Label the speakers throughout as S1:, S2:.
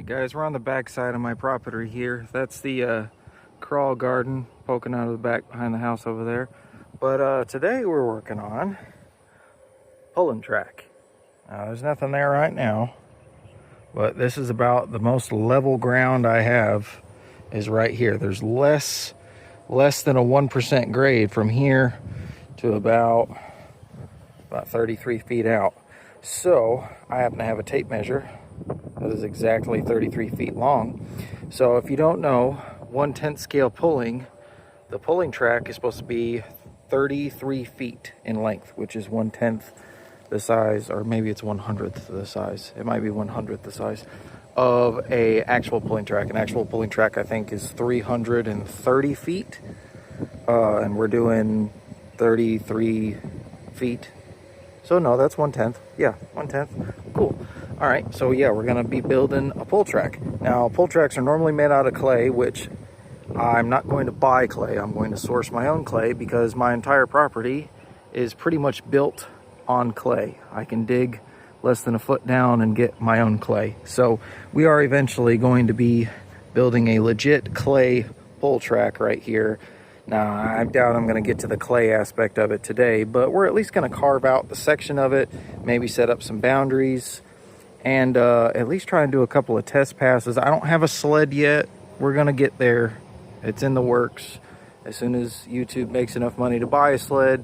S1: Alright guys, we're on the back side of my property here. That's the crawl garden poking out of the back behind the house over there. But today we're working on pulling track. Now there's nothing there right now, but this is about the most level ground I have is right here. There's less than a 1% grade from here to about 33 feet out. So I happen to have a tape measure that is exactly 33 feet long. So if you don't know, 1/10 scale pulling, the pulling track is supposed to be 33 feet in length, which is 1/10 the size, or maybe it's 1/100th the size. It might be 1/100th the size of a actual pulling track. An actual pulling track, I think, is 330 feet, and we're doing 33 feet. So no, that's 1/10. Yeah, 1/10. Cool. All right, so yeah, we're gonna be building a pull track. Now, pull tracks are normally made out of clay, which I'm not going to buy clay. I'm going to source my own clay because my entire property is pretty much built on clay. I can dig less than a foot down and get my own clay. So we are eventually going to be building a legit clay pull track right here. Now, I doubt I'm going to get to the clay aspect of it today, but we're at least going to carve out the section of it, maybe set up some boundaries, and at least try and do a couple of test passes. I don't have a sled yet. We're going to get there. It's in the works. As soon as YouTube makes enough money to buy a sled,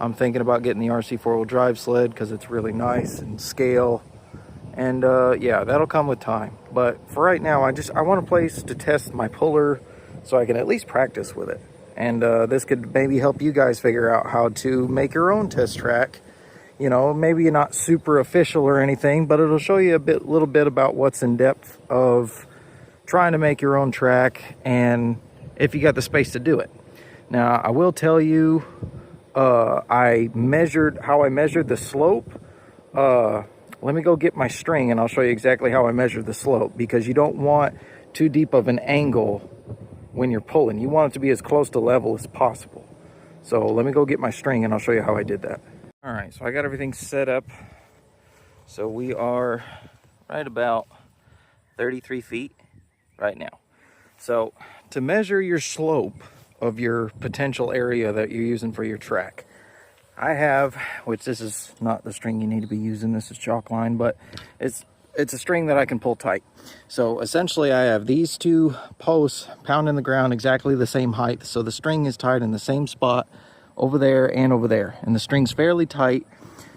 S1: I'm thinking about getting the RC four-wheel drive sled because it's really nice and scale. And yeah, that'll come with time. But for right now, I want a place to test my puller so I can at least practice with it. And this could maybe help you guys figure out how to make your own test track. You know, maybe not super official or anything, but it'll show you a little bit about what's in depth of trying to make your own track, and if you got the space to do it. Now, I will tell you, how I measured the slope. Let me go get my string and I'll show you exactly how I measured the slope, because you don't want too deep of an angle when you're pulling. You want it to be as close to level as possible. So let me go get my string and I'll show you how I did that. All right, so I got everything set up. So we are right about 33 feet right now. So to measure your slope of your potential area that you're using for your track, I have, which this is not the string you need to be using, this is chalk line, but it's a string that I can pull tight. So essentially I have these two posts pounding the ground exactly the same height. So the string is tied in the same spot over there and over there, and the string's fairly tight.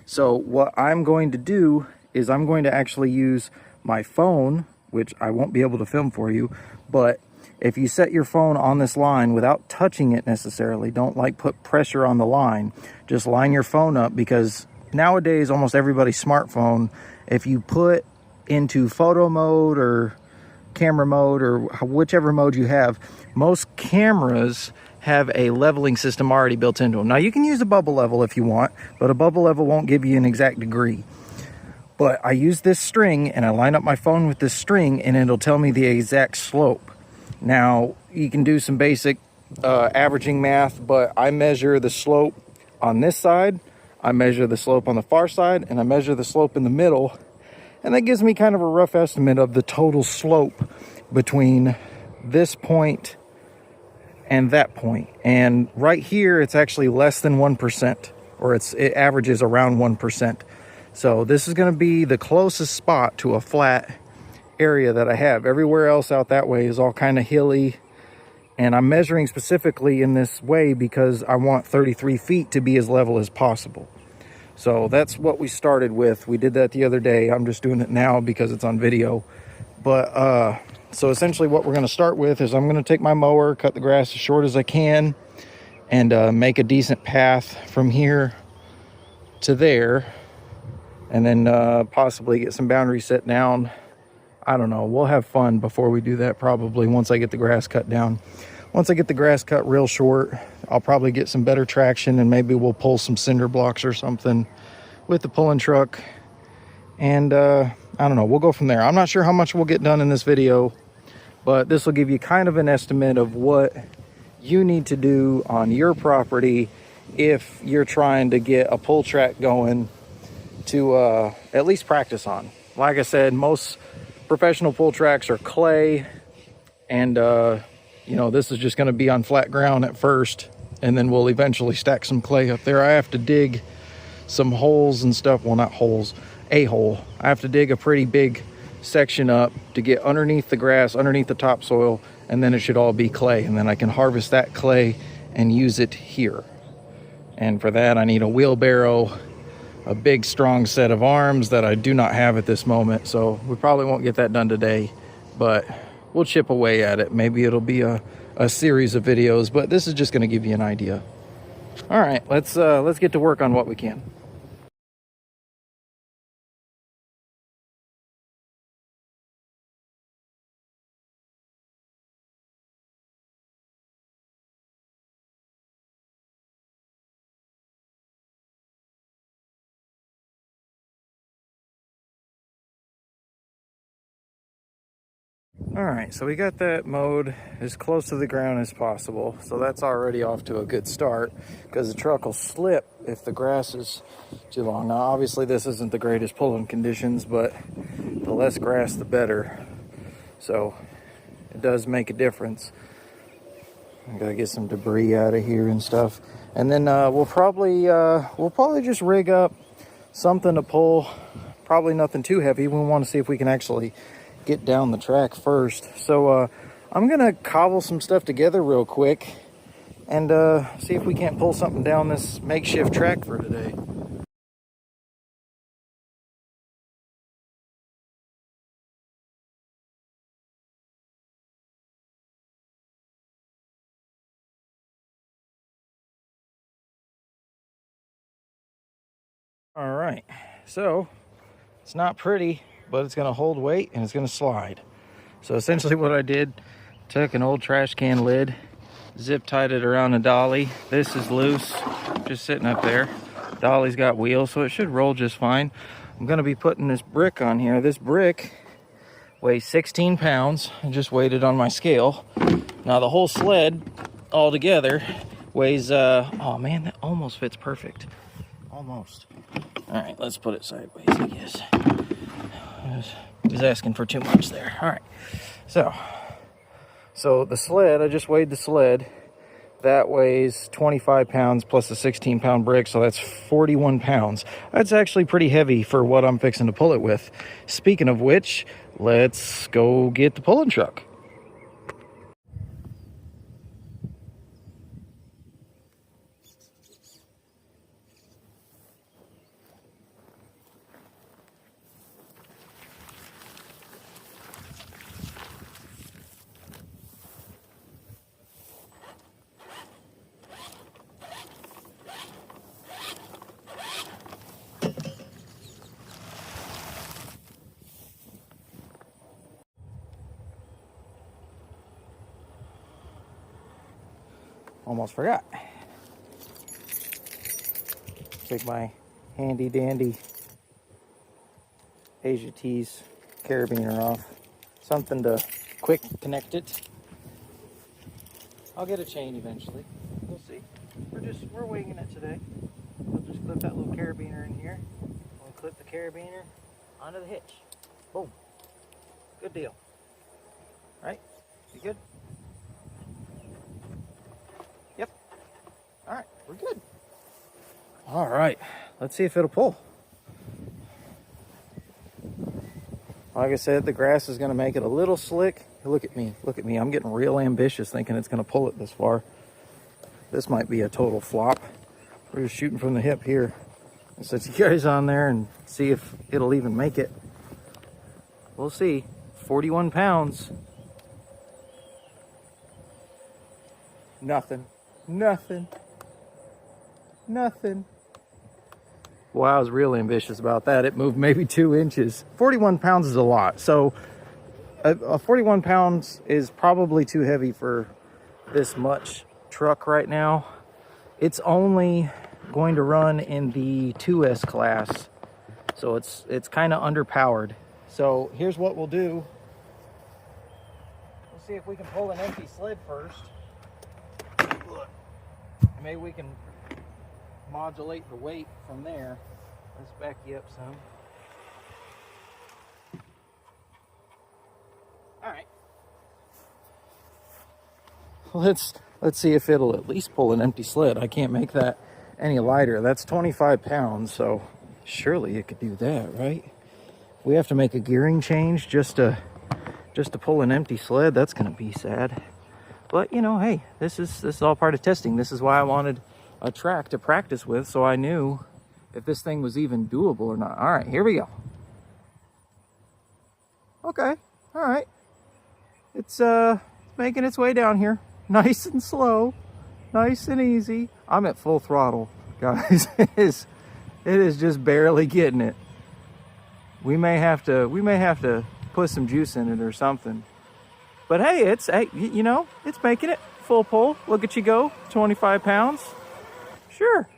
S1: So what I'm going to do is I'm going to actually use my phone, which I won't be able to film for you, but if you set your phone on this line without touching it necessarily, don't like put pressure on the line, just line your phone up, because nowadays almost everybody's smartphone, if you put into photo mode or camera mode or whichever mode you have, most cameras have a leveling system already built into them. Now you can use a bubble level if you want, but a bubble level won't give you an exact degree. But I use this string and I line up my phone with this string and it'll tell me the exact slope. Now you can do some basic averaging math, but I measure the slope on this side, I measure the slope on the far side, and I measure the slope in the middle. And that gives me kind of a rough estimate of the total slope between this point and that point. And right here, it's actually less than 1%, or it averages around 1%. So this is going to be the closest spot to a flat area that I have. Everywhere else out that way is all kind of hilly. And I'm measuring specifically in this way because I want 33 feet to be as level as possible. So that's what we started with. We did that the other day. I'm just doing it now because it's on video. But so essentially what we're going to start with is I'm going to take my mower, cut the grass as short as I can, and make a decent path from here to there, and then possibly get some boundaries set down. I don't know. We'll have fun before we do that, probably, once I get the grass cut down. Once I get the grass cut real short, I'll probably get some better traction, and maybe we'll pull some cinder blocks or something with the pulling truck. And I don't know, we'll go from there. I'm not sure how much we'll get done in this video, but this will give you kind of an estimate of what you need to do on your property if you're trying to get a pull track going to at least practice on. Like I said, most professional pull tracks are clay, and you know, this is just going to be on flat ground at first, and then we'll eventually stack some clay up there. I have to dig some holes and stuff. Well, not holes, a hole. I have to dig a pretty big section up to get underneath the grass, underneath the topsoil, and then it should all be clay, and then I can harvest that clay and use it here. And for that I need a wheelbarrow, a big strong set of arms that I do not have at this moment, so we probably won't get that done today, but we'll chip away at it. Maybe it'll be a series of videos, but this is just going to give you an idea. All right, let's get to work on what we can. All right, so we got that mowed as close to the ground as possible, so that's already off to a good start, because the truck will slip if the grass is too long. Now obviously this isn't the greatest pulling conditions, but the less grass the better, so it does make a difference. I gotta get some debris out of here and stuff, and then we'll probably just rig up something to pull. Probably nothing too heavy. We want to see if we can actually get down the track first. So I'm gonna cobble some stuff together real quick and see if we can't pull something down this makeshift track for today. All right, so it's not pretty, but it's gonna hold weight and it's gonna slide. So essentially what I did, took an old trash can lid, zip tied it around a dolly. This is loose, just sitting up there. Dolly's got wheels, so it should roll just fine. I'm gonna be putting this brick on here. This brick weighs 16 pounds. I just weighed it on my scale. Now the whole sled all together weighs, oh man, that almost fits perfect. Almost. All right, let's put it sideways, I guess. I was asking for too much there. All right, so the sled, I just weighed the sled. That weighs 25 pounds plus a 16-pound brick, so that's 41 pounds. That's actually pretty heavy for what I'm fixing to pull it with. Speaking of which, let's go get the pulling truck. Almost forgot. Take my handy dandy Asia Tees carabiner off. Something to quick connect it. I'll get a chain eventually. We'll see. We're winging it today. We'll just clip that little carabiner in here. We'll clip the carabiner onto the hitch. Boom. Good deal. Right? You good? Yep. All right, we're good. All right, let's see if it'll pull. Like I said, the grass is gonna make it a little slick. Look at me, I'm getting real ambitious thinking it's gonna pull it this far. This might be a total flop. We're just shooting from the hip here. And set you guys on there and see if it'll even make it. We'll see. 41 pounds. Nothing. Well, I was real ambitious about that. It moved maybe 2 inches. 41 pounds is a lot. So a 41 pounds is probably too heavy for this much truck right now. It's only going to run in the 2S class. So it's kind of underpowered. So here's what we'll do. We'll see if we can pull an empty sled first. Maybe we can modulate the weight from there. Let's back you up some. let's see if it'll at least pull an empty sled. I can't make that any lighter. That's 25 pounds, so surely it could do that, right? We have to make a gearing change just to pull an empty sled. That's gonna be sad. But you know, hey, this is all part of testing. This is why I wanted a track to practice with, so I knew if this thing was even doable or not. All right, here we go. Okay, all right. It's making its way down here, nice and slow, nice and easy. I'm at full throttle, guys. It is just barely getting it. We may have to put some juice in it or something. But hey, you know, it's making it full pull. Look at you go, 25 pounds. Sure.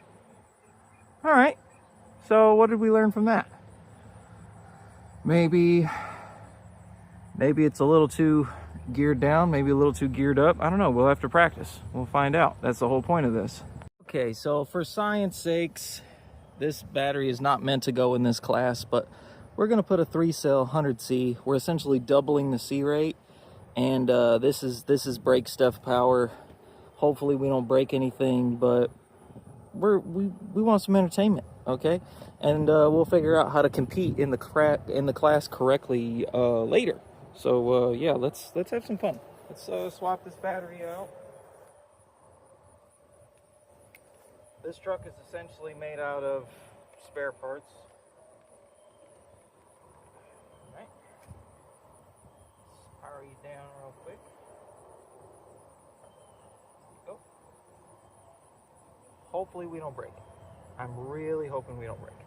S1: All right. So what did we learn from that? Maybe it's a little too geared down, maybe a little too geared up. I don't know. We'll have to practice. We'll find out. That's the whole point of this. Okay, so for science sakes, this battery is not meant to go in this class, but we're going to put a 3-cell 100C. We're essentially doubling the C rate, and this is brake stuff power. Hopefully we don't break anything, but we want some entertainment, okay? And we'll figure out how to compete in the class correctly later. So yeah, let's have some fun. Let's swap this battery out. This truck is essentially made out of spare parts. All right. Let's power you down real quick. Go. Hopefully we don't break. I'm really hoping we don't break.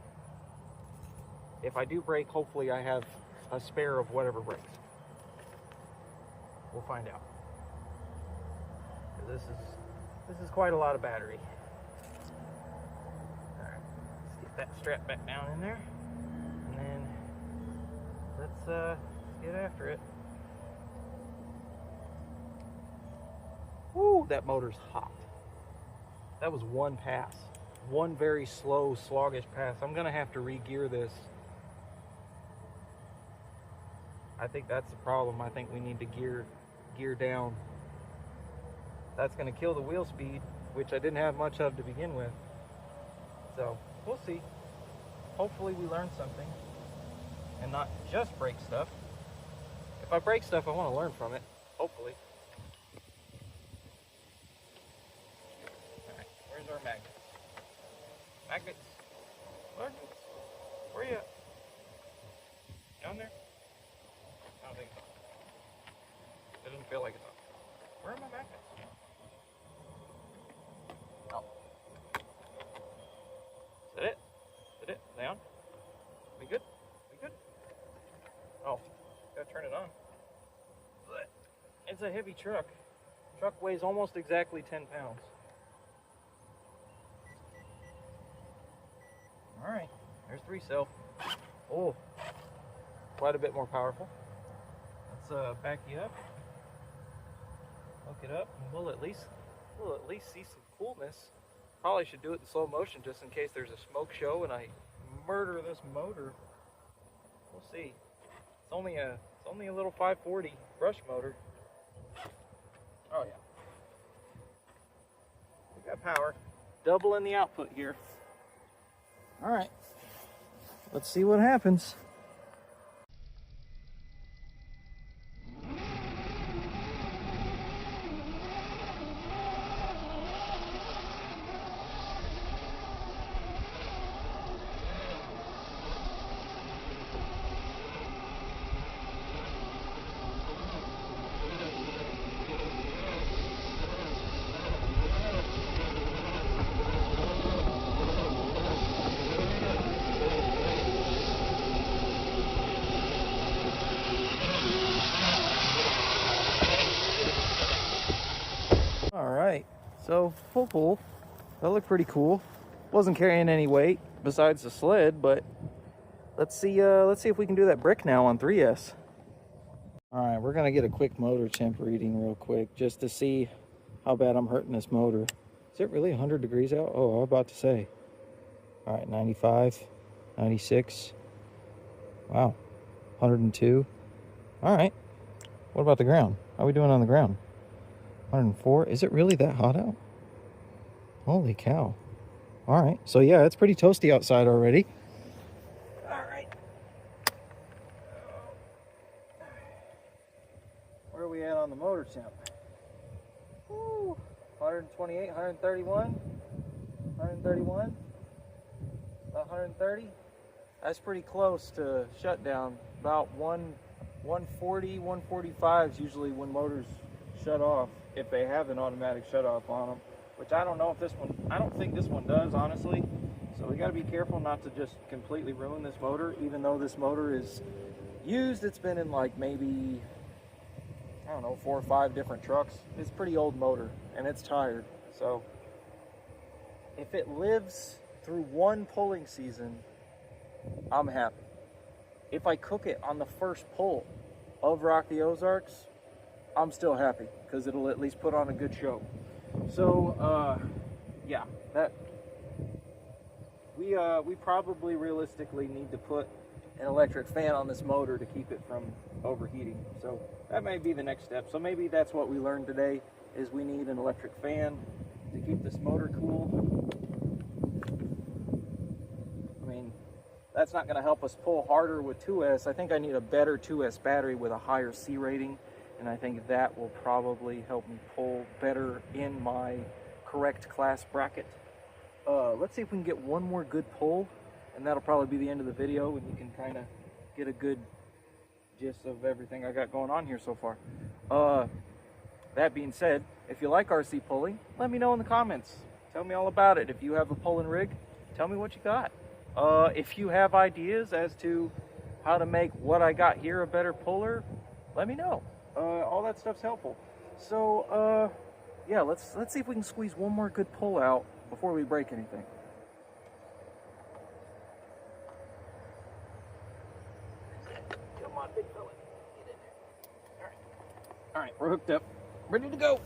S1: If I do break, hopefully I have a spare of whatever breaks. We'll find out. This is quite a lot of battery. All right, let's get that strap back down in there, and then let's get after it. Woo, that motor's hot. That was one pass, one very slow, sluggish pass. I'm gonna have to re-gear this. I think that's the problem. I think we need to gear down. That's going to kill the wheel speed, which I didn't have much of to begin with. So we'll see. Hopefully we learn something and not just break stuff. If I break stuff, I want to learn from it. Hopefully. All right, where's our magnets? Magnets. Magnets. Where are you at? Down there? I don't think so. It doesn't feel like it's on. Where are my magnets? Oh. Is that it? Is that it? Are they on? We good? We good? Oh, gotta turn it on. It's a heavy truck. Truck weighs almost exactly 10 pounds. Alright, there's 3-cell. Oh, quite a bit more powerful. Let's back you up. Hook it up, and we'll at least see some coolness. Probably should do it in slow motion just in case there's a smoke show and I murder this motor. We'll see. It's only a little 540 brush motor. Oh yeah. We got power. Doubling the output here. All right. Let's see what happens. So full pull, that looked pretty cool. Wasn't carrying any weight besides the sled, but let's see if we can do that brick now on 3S. All right, we're gonna get a quick motor temp reading real quick just to see how bad I'm hurting this motor. Is it really 100 degrees out? Oh, I was about to say. All right, 95, 96. Wow, 102. All right, what about the ground? How are we doing on the ground? 104. Is it really that hot out? Holy cow. All right. So yeah, it's pretty toasty outside already. All right. Where are we at on the motor temp? Woo. 128, 131, 131, 130. That's pretty close to shutdown. About 140, 145 is usually when motors shut off, if they have an automatic shut off on them, which I don't know if this one, I don't think this one does, honestly. So we got to be careful not to just completely ruin this motor, even though this motor is used. It's been in like maybe, I don't know, 4 or 5 different trucks. It's a pretty old motor and it's tired. So if it lives through one pulling season, I'm happy. If I cook it on the first pull of Rock the Ozarks, I'm still happy because it'll at least put on a good show. So yeah, that we probably realistically need to put an electric fan on this motor to keep it from overheating. So that may be the next step. So maybe that's what we learned today, is we need an electric fan to keep this motor cool. I mean, that's not going to help us pull harder with 2S. I think I need a better 2S battery with a higher C rating, and I think that will probably help me pull better in my correct class bracket. Let's see if we can get one more good pull, and that'll probably be the end of the video, and you can kind of get a good gist of everything I got going on here so far. That being said, if you like RC pulling, let me know in the comments. Tell me all about it. If you have a pulling rig, tell me what you got. If you have ideas as to how to make what I got here a better puller, let me know. All that stuff's helpful. So yeah, let's see if we can squeeze one more good pull out before we break anything. Come on, big fella. Get in there. All right, we're hooked up, ready to go.